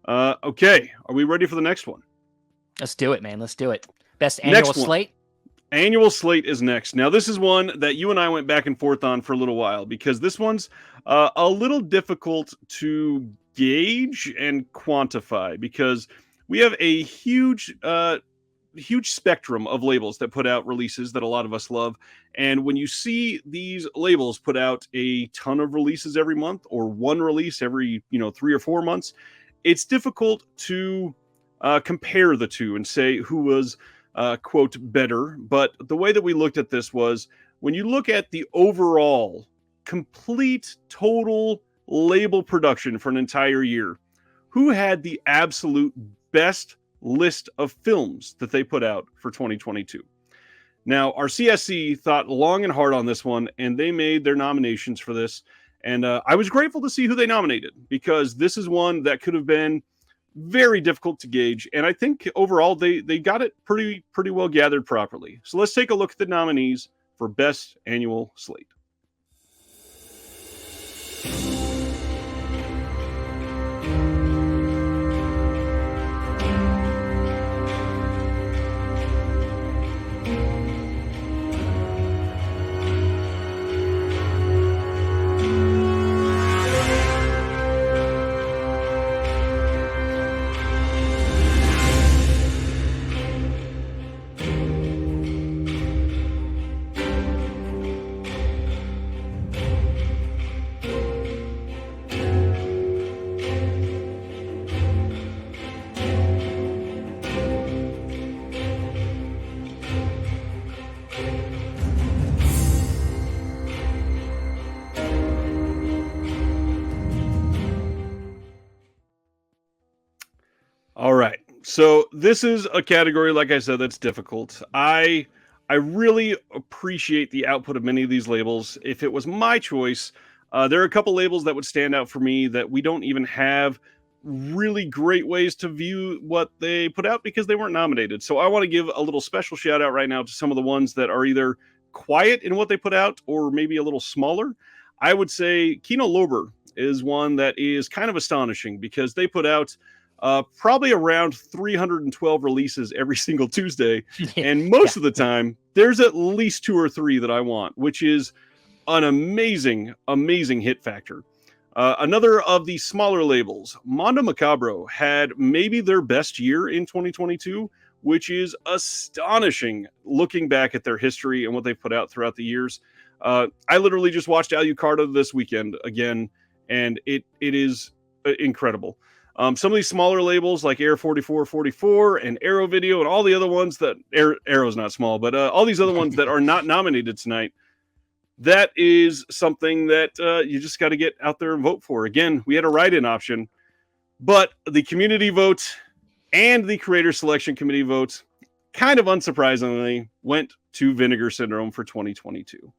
Okay, are we ready for the next one? Let's do it, man. Let's do it. Best annual Next one. slate. Annual slate is next. Now, this is one that you and I went back and forth on for a little while because this one's a little difficult to gauge and quantify because we have a huge spectrum of labels that put out releases that a lot of us love. And when you see these labels put out a ton of releases every month or one release every 3 or 4 months, it's difficult to compare the two and say who was quote better. But the way that we looked at this was when you look at the overall complete total label production for an entire year, who had the absolute best list of films that they put out for 2022. Now, our CSC thought long and hard on this one, and they made their nominations for this. And I was grateful to see who they nominated because this is one that could have been very difficult to gauge. And I think overall they got it pretty well gathered properly. So let's take a look at the nominees for Best Annual Slate. All right. So this is a category, like I said, that's difficult. I really appreciate the output of many of these labels. If it was my choice, there are a couple labels that would stand out for me that we don't even have really great ways to view what they put out because they weren't nominated. So I want to give a little special shout out right now to some of the ones that are either quiet in what they put out or maybe a little smaller. I would say Kino Lorber is one that is kind of astonishing because they put out probably around 312 releases every single Tuesday. And most of the time, there's at least 2 or 3 that I want, which is an amazing hit factor. Another of the smaller labels, Mondo Macabro, had maybe their best year in 2022, which is astonishing looking back at their history and what they've put out throughout the years. I literally just watched Alucarda this weekend again, and it is incredible. Some of these smaller labels like Air 4444 and Arrow Video and all the other ones that Arrow's not small, but all these other ones that are not nominated tonight, that is something that you just got to get out there and vote for. Again, we had a write-in option, but the community vote and the creator selection committee votes, kind of unsurprisingly, went to Vinegar Syndrome for 2022.